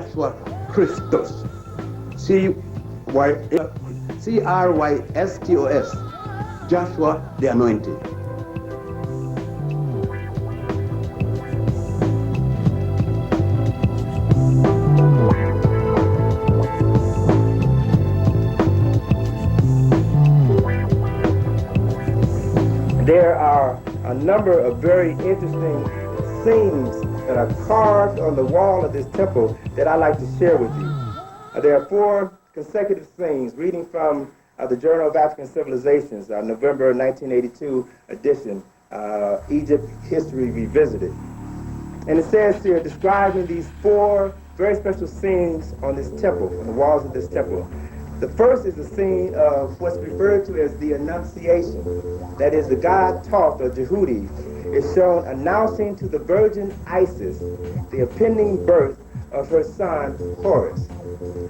Joshua Christos. Christos. Joshua the Anointed. There are a number of very interesting scenes that are carved on the wall of this temple that I'd like to share with you. There are 4 consecutive scenes reading from the Journal of African Civilizations, November 1982 edition, Egypt History Revisited. And it says here, describing these 4 very special scenes on this temple, on the walls of this temple. The first is the scene of what's referred to as the Annunciation. That is, the god Thoth, or Jehudi, is shown announcing to the virgin Isis the impending birth of her son Horus.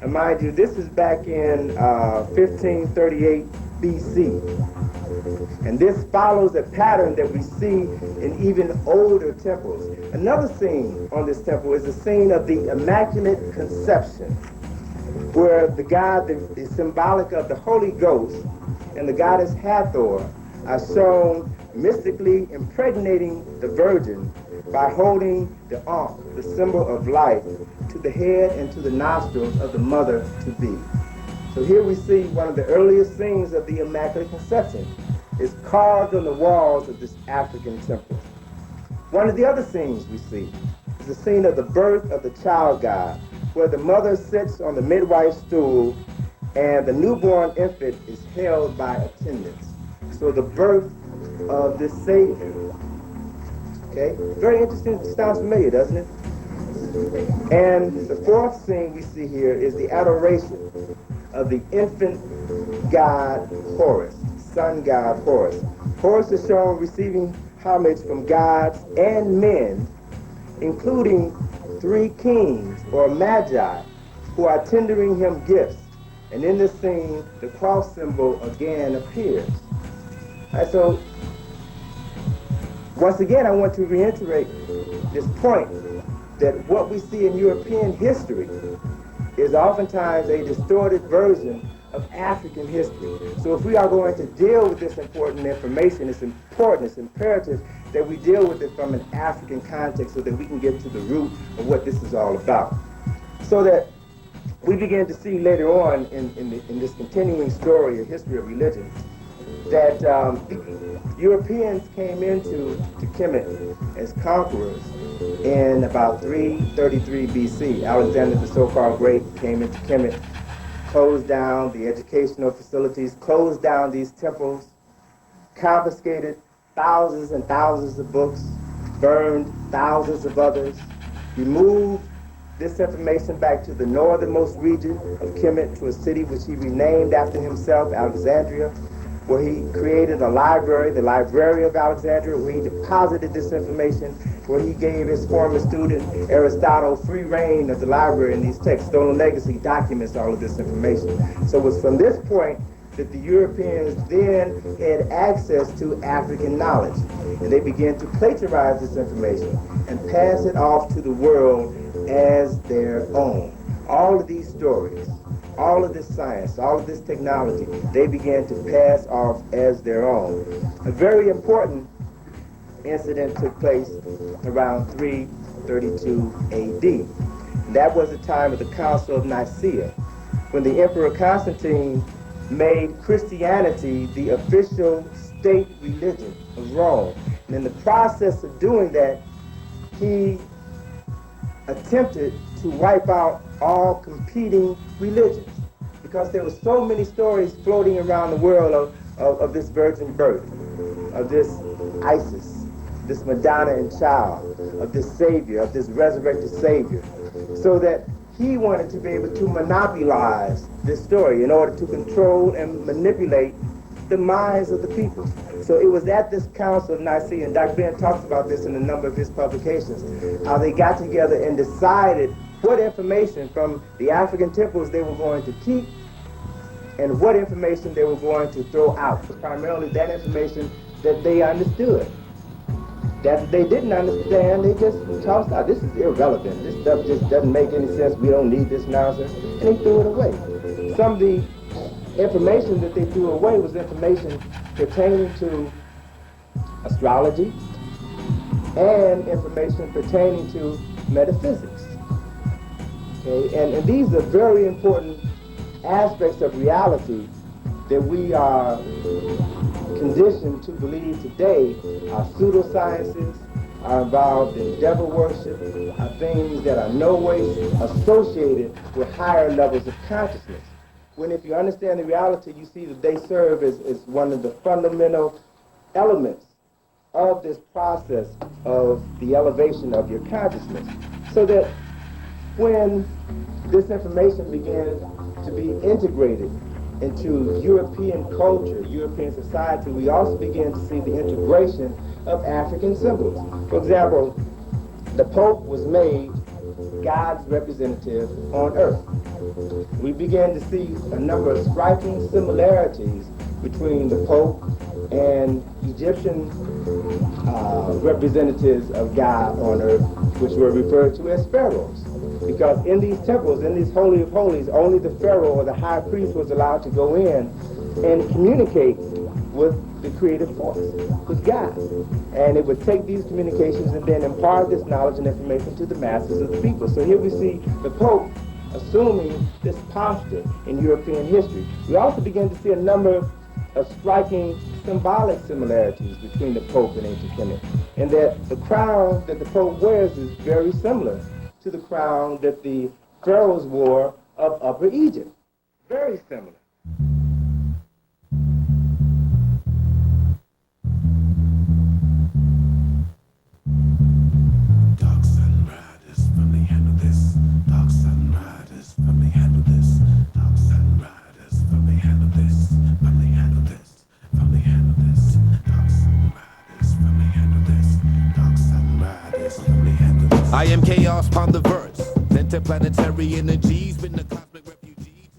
And mind you, this is back in 1538 BC. And this follows a pattern that we see in even older temples. Another scene on this temple is the scene of the Immaculate Conception, where the god that is symbolic of the Holy Ghost and the goddess Hathor are shown mystically impregnating the virgin by holding the ankh, the symbol of life, to the head and to the nostrils of the mother-to-be. So here we see one of the earliest scenes of the Immaculate Conception. It's carved on the walls of this African temple. One of the other scenes we see is the scene of the birth of the child god, where the mother sits on the midwife's stool and the newborn infant is held by attendants. So the birth of this Savior. Okay? Very interesting. Sounds familiar, doesn't it? And the 4th scene we see here is the adoration of the infant god Horus, sun god Horus. Horus is shown receiving homage from gods and men, including 3 kings or magi who are tendering him gifts. And in this scene, the cross symbol again appears. All right, so once again, I want to reiterate this point that what we see in European history is oftentimes a distorted version of African history. So if we are going to deal with this important information, it's important, it's imperative that we deal with it from an African context so that we can get to the root of what this is all about. So that we begin to see later on in this continuing story, a history of religion, that Europeans came into Kemet as conquerors in about 333 BC. Alexander the so-called Great came into Kemet, closed down the educational facilities, closed down these temples, confiscated thousands and thousands of books, burned thousands of others, removed this information back to the northernmost region of Kemet, to a city which he renamed after himself, Alexandria, where he created a library, the Library of Alexandria, where he deposited this information, where he gave his former student Aristotle free reign of the library, and these texts, Stolen Legacy, documents all of this information. So it was from this point that the Europeans then had access to African knowledge, and they began to plagiarize this information and pass it off to the world as their own. All of these stories, all of this science, all of this technology, they began to pass off as their own. A very important incident took place around 332 AD. That was the time of the Council of Nicaea, when the Emperor Constantine made Christianity the official state religion of Rome. And in the process of doing that, he attempted to wipe out all competing religions, because there were so many stories floating around the world of this virgin birth, of this Isis, this Madonna and child, of this Savior, of this resurrected Savior, so that he wanted to be able to monopolize this story in order to control and manipulate the minds of the people. So it was at this Council of Nicaea, and Dr. Ben talks about this in a number of his publications, how they got together and decided what information from the African temples they were going to keep and what information they were going to throw out, primarily that information that they understood. that they didn't understand, they just tossed out. This is irrelevant. This stuff just doesn't make any sense. We don't need this nonsense. And they threw it away. Some of the information that they threw away was information pertaining to astrology and information pertaining to metaphysics. Okay? And these are very important aspects of reality that we are conditioned to believe today. Our pseudosciences are involved in devil worship, are things that are no way associated with higher levels of consciousness. When if you understand the reality, you see that they serve as one of the fundamental elements of this process of the elevation of your consciousness. So that when this information began to be integrated into European culture, European society, we also begin to see the integration of African symbols. For example, the Pope was made God's representative on earth. We began to see a number of striking similarities between the Pope and Egyptian representatives of God on earth, which were referred to as pharaohs. Because in these temples, in these Holy of Holies, only the pharaoh or the high priest was allowed to go in and communicate with the creative force, with God. And it would take these communications and then impart this knowledge and information to the masses of the people. So here we see the Pope assuming this posture in European history. We also begin to see a number of striking symbolic similarities between the Pope and ancient Kemet, and that the crown that the Pope wears is very similar to the crown that the pharaohs wore of Upper Egypt. Very similar. Dark sun riders, family handle this. Dark sun riders, family handle this. Dark sun riders, family handle this. Family handle this. Family handle this. Dark sun riders, family handle this. Dark sun riders, family handle this. I am chaos upon the verse. Interplanetary energies, been the cosmic refugee.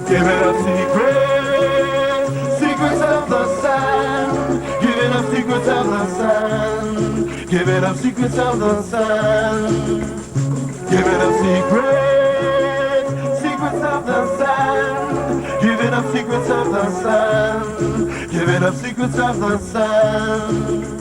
Giving up secrets, secrets of the sun. Giving up secrets of the sun. Giving up secrets of the sun. Giving up secrets, secrets of the sun. Giving up secrets of the sun. Giving up secrets of the sun.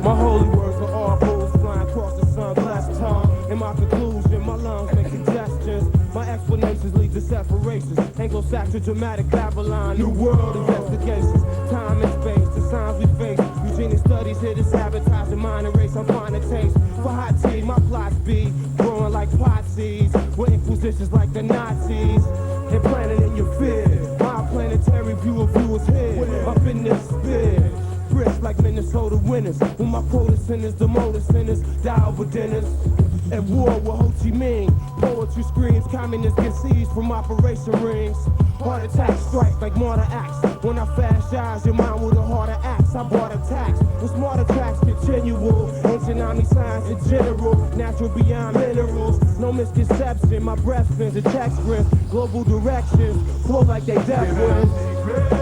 My holy words are all bulls flying across the sun-blessed tongue. In my conclusion, my lungs make suggestions. My explanations lead to separations. Anglo-Saxon, dramatic Babylon, New World investigations. Time and space, the signs we face. Eugenic studies here to sabotage the mind and race. I'm fine to taste. For hot tea, my plots be growing like pot seeds. With inquisitions like the Nazis. Implanted in your fear. My planetary view of you is here. Up in this sphere. Brisk like Minnesota winners. When my quota sinners, the motor sinners die over dinners. At war with Ho Chi Minh. Poetry screams, communists get seized from operation rings. Heart attack strike like martyr acts. When I fast eyes, your mind with a harder axe. I bought attacks with smarter tracks continual. Ancient army science in general. Natural beyond minerals. No misconception, my breath spins, attack strength. Global directions, flow like they death winds.